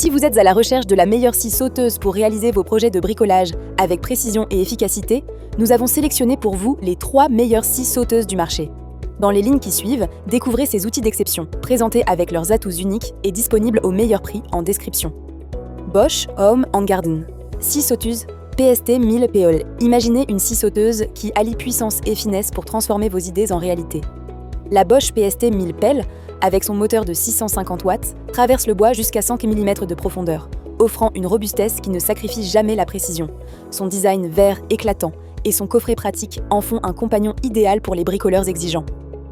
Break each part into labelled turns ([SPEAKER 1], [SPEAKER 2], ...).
[SPEAKER 1] Si vous êtes à la recherche de la meilleure scie sauteuse pour réaliser vos projets de bricolage avec précision et efficacité, nous avons sélectionné pour vous les 3 meilleures scies sauteuses du marché. Dans les lignes qui suivent, découvrez ces outils d'exception, présentés avec leurs atouts uniques et disponibles au meilleur prix en description. Bosch Home & Garden. Scie sauteuse PST 1000 PL. Imaginez une scie sauteuse qui allie puissance et finesse pour transformer vos idées en réalité. La Bosch PST 1000 PL, avec son moteur de 650 watts, traverse le bois jusqu'à 100 mm de profondeur, offrant une robustesse qui ne sacrifie jamais la précision. Son design vert éclatant et son coffret pratique en font un compagnon idéal pour les bricoleurs exigeants.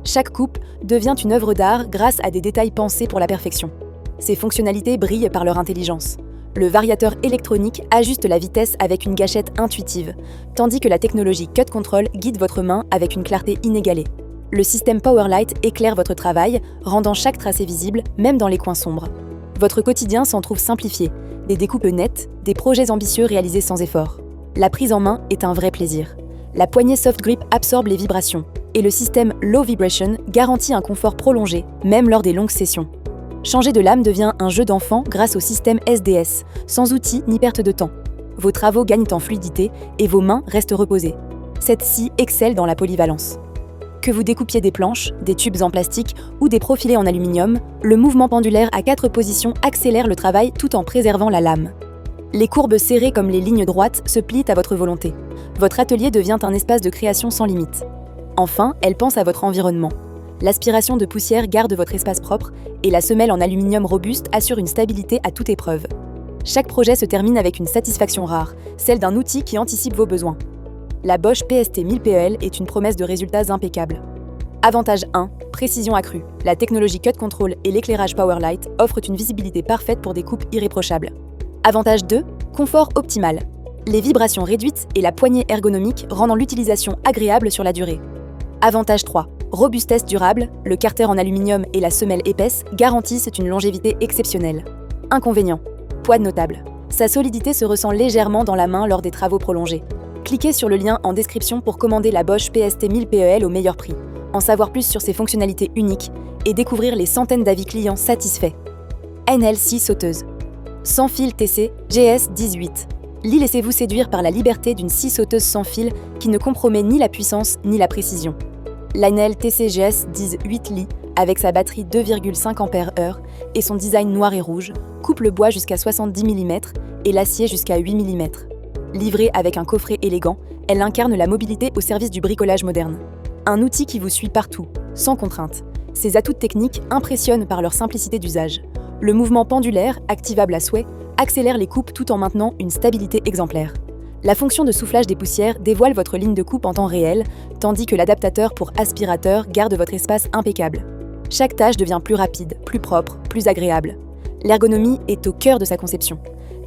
[SPEAKER 1] Chaque coupe devient une œuvre d'art grâce à des détails pensés pour la perfection. Ses fonctionnalités brillent par leur intelligence. Le variateur électronique ajuste la vitesse avec une gâchette intuitive, tandis que la technologie Cut Control guide votre main avec une clarté inégalée. Le système Powerlight éclaire votre travail, rendant chaque tracé visible, même dans les coins sombres. Votre quotidien s'en trouve simplifié, des découpes nettes, des projets ambitieux réalisés sans effort. La prise en main est un vrai plaisir. La poignée Soft Grip absorbe les vibrations, et le système Low Vibration garantit un confort prolongé, même lors des longues sessions. Changer de lame devient un jeu d'enfant grâce au système SDS, sans outils ni perte de temps. Vos travaux gagnent en fluidité et vos mains restent reposées. Cette scie excelle dans la polyvalence. Que vous découpiez des planches, des tubes en plastique ou des profilés en aluminium, le mouvement pendulaire à 4 positions accélère le travail tout en préservant la lame. Les courbes serrées comme les lignes droites se plient à votre volonté. Votre atelier devient un espace de création sans limite. Enfin, elle pense à votre environnement. L'aspiration de poussière garde votre espace propre et la semelle en aluminium robuste assure une stabilité à toute épreuve. Chaque projet se termine avec une satisfaction rare, celle d'un outil qui anticipe vos besoins. La Bosch PST 1000 PL est une promesse de résultats impeccables. Avantage 1, précision accrue. La technologie Cut Control et l'éclairage Powerlight offrent une visibilité parfaite pour des coupes irréprochables. Avantage 2, confort optimal. Les vibrations réduites et la poignée ergonomique rendant l'utilisation agréable sur la durée. Avantage 3, robustesse durable. Le carter en aluminium et la semelle épaisse garantissent une longévité exceptionnelle. Inconvénient, poids notable. Sa solidité se ressent légèrement dans la main lors des travaux prolongés. Cliquez sur le lien en description pour commander la Bosch PST 1000 PEL au meilleur prix, en savoir plus sur ses fonctionnalités uniques et découvrir les centaines d'avis clients satisfaits. NL scie sauteuse. Sans fil TC GS18. Laissez-vous séduire par la liberté d'une scie sauteuse sans fil qui ne compromet ni la puissance ni la précision. L'Inel TCGS 18 Li, avec sa batterie 2,5 Ah et son design noir et rouge, coupe le bois jusqu'à 70 mm et l'acier jusqu'à 8 mm. Livrée avec un coffret élégant, elle incarne la mobilité au service du bricolage moderne. Un outil qui vous suit partout, sans contrainte. Ses atouts techniques impressionnent par leur simplicité d'usage. Le mouvement pendulaire, activable à souhait, accélère les coupes tout en maintenant une stabilité exemplaire. La fonction de soufflage des poussières dévoile votre ligne de coupe en temps réel, tandis que l'adaptateur pour aspirateur garde votre espace impeccable. Chaque tâche devient plus rapide, plus propre, plus agréable. L'ergonomie est au cœur de sa conception.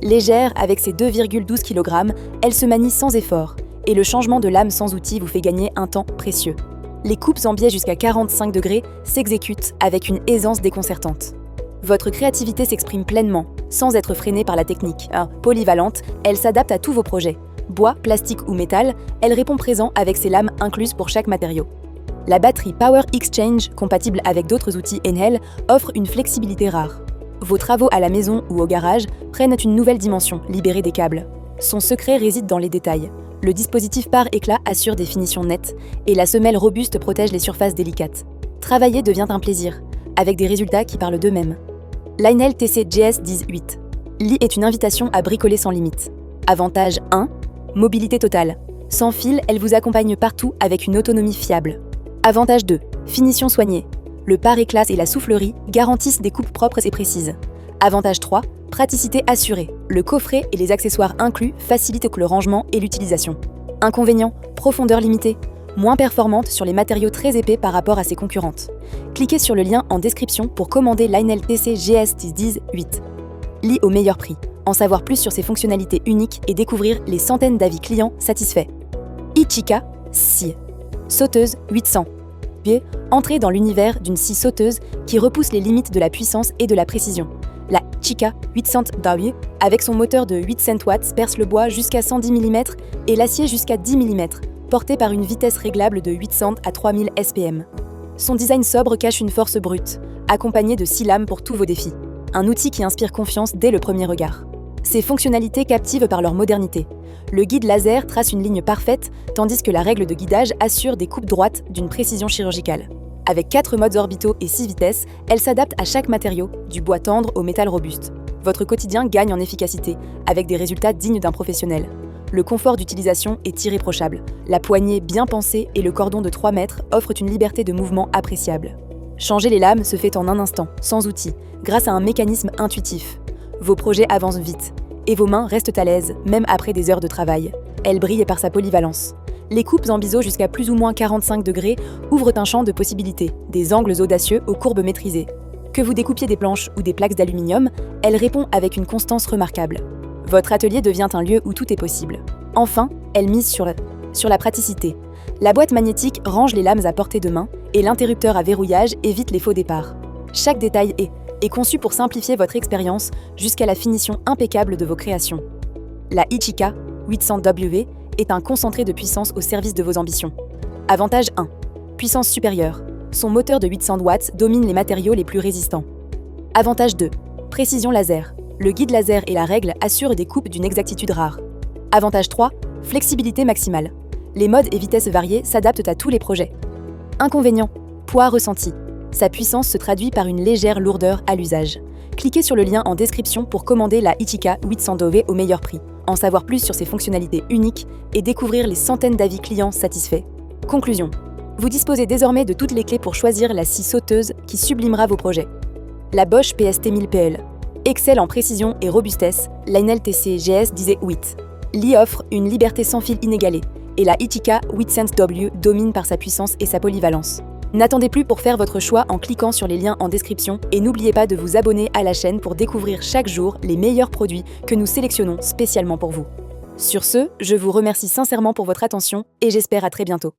[SPEAKER 1] Légère avec ses 2,12 kg, elle se manie sans effort, et le changement de lame sans outil vous fait gagner un temps précieux. Les coupes en biais jusqu'à 45 degrés s'exécutent avec une aisance déconcertante. Votre créativité s'exprime pleinement, sans être freinée par la technique. Polyvalente, elle s'adapte à tous vos projets. Bois, plastique ou métal, elle répond présent avec ses lames incluses pour chaque matériau. La batterie Power Exchange, compatible avec d'autres outils Enel, offre une flexibilité rare. Vos travaux à la maison ou au garage prennent une nouvelle dimension, libérée des câbles. Son secret réside dans les détails. Le dispositif par éclat assure des finitions nettes et la semelle robuste protège les surfaces délicates. Travailler devient un plaisir, avec des résultats qui parlent d'eux-mêmes. L'Inel TC GS18. Li est une invitation à bricoler sans limite. Avantage 1, mobilité totale. Sans fil, elle vous accompagne partout avec une autonomie fiable. Avantage 2, finition soignée. Le pare-éclat et la soufflerie garantissent des coupes propres et précises. Avantage 3, praticité assurée. Le coffret et les accessoires inclus facilitent le rangement et l'utilisation. Inconvénient, profondeur limitée. Moins performante sur les matériaux très épais par rapport à ses concurrentes. Cliquez sur le lien en description pour commander l'Inel TC GS18. Li au meilleur prix. En savoir plus sur ses fonctionnalités uniques et découvrir les centaines d'avis clients satisfaits. Ichika scie. Sauteuse 800. Entrez dans l'univers d'une scie sauteuse qui repousse les limites de la puissance et de la précision. La Ichika 800 W, avec son moteur de 800 watts, perce le bois jusqu'à 110 mm et l'acier jusqu'à 10 mm, porté par une vitesse réglable de 800 à 3000 SPM. Son design sobre cache une force brute, accompagnée de 6 lames pour tous vos défis. un outil qui inspire confiance dès le premier regard. Ses fonctionnalités captivent par leur modernité. Le guide laser trace une ligne parfaite, tandis que la règle de guidage assure des coupes droites d'une précision chirurgicale. Avec 4 modes orbitaux et 6 vitesses, elle s'adapte à chaque matériau, du bois tendre au métal robuste. Votre quotidien gagne en efficacité, avec des résultats dignes d'un professionnel. Le confort d'utilisation est irréprochable. La poignée bien pensée et le cordon de 3 mètres offrent une liberté de mouvement appréciable. Changer les lames se fait en un instant, sans outil, grâce à un mécanisme intuitif. Vos projets avancent vite, et vos mains restent à l'aise, même après des heures de travail. Elle brille par sa polyvalence. Les coupes en biseau jusqu'à plus ou moins 45 degrés ouvrent un champ de possibilités, des angles audacieux aux courbes maîtrisées. Que vous découpiez des planches ou des plaques d'aluminium, elle répond avec une constance remarquable. Votre atelier devient un lieu où tout est possible. Enfin, elle mise sur la praticité. La boîte magnétique range les lames à portée de main et l'interrupteur à verrouillage évite les faux départs. Chaque détail est conçu pour simplifier votre expérience jusqu'à la finition impeccable de vos créations. La Ichika 800W est un concentré de puissance au service de vos ambitions. Avantage 1. Puissance supérieure. Son moteur de 800 watts domine les matériaux les plus résistants. Avantage 2. Précision laser. Le guide laser et la règle assurent des coupes d'une exactitude rare. Avantage 3. Flexibilité maximale. Les modes et vitesses variées s'adaptent à tous les projets. Inconvénient. Poids ressenti. Sa puissance se traduit par une légère lourdeur à l'usage. Cliquez sur le lien en description pour commander la Ichika 800W au meilleur prix, en savoir plus sur ses fonctionnalités uniques et découvrir les centaines d'avis clients satisfaits. Conclusion. Vous disposez désormais de toutes les clés pour choisir la scie sauteuse qui sublimera vos projets. La Bosch PST 1000PL. Excelle en précision et robustesse, la NLTC GS disait 8. L'I offre une liberté sans fil inégalée, et la Ichika 800W domine par sa puissance et sa polyvalence. N'attendez plus pour faire votre choix en cliquant sur les liens en description et n'oubliez pas de vous abonner à la chaîne pour découvrir chaque jour les meilleurs produits que nous sélectionnons spécialement pour vous. Sur ce, je vous remercie sincèrement pour votre attention et j'espère à très bientôt.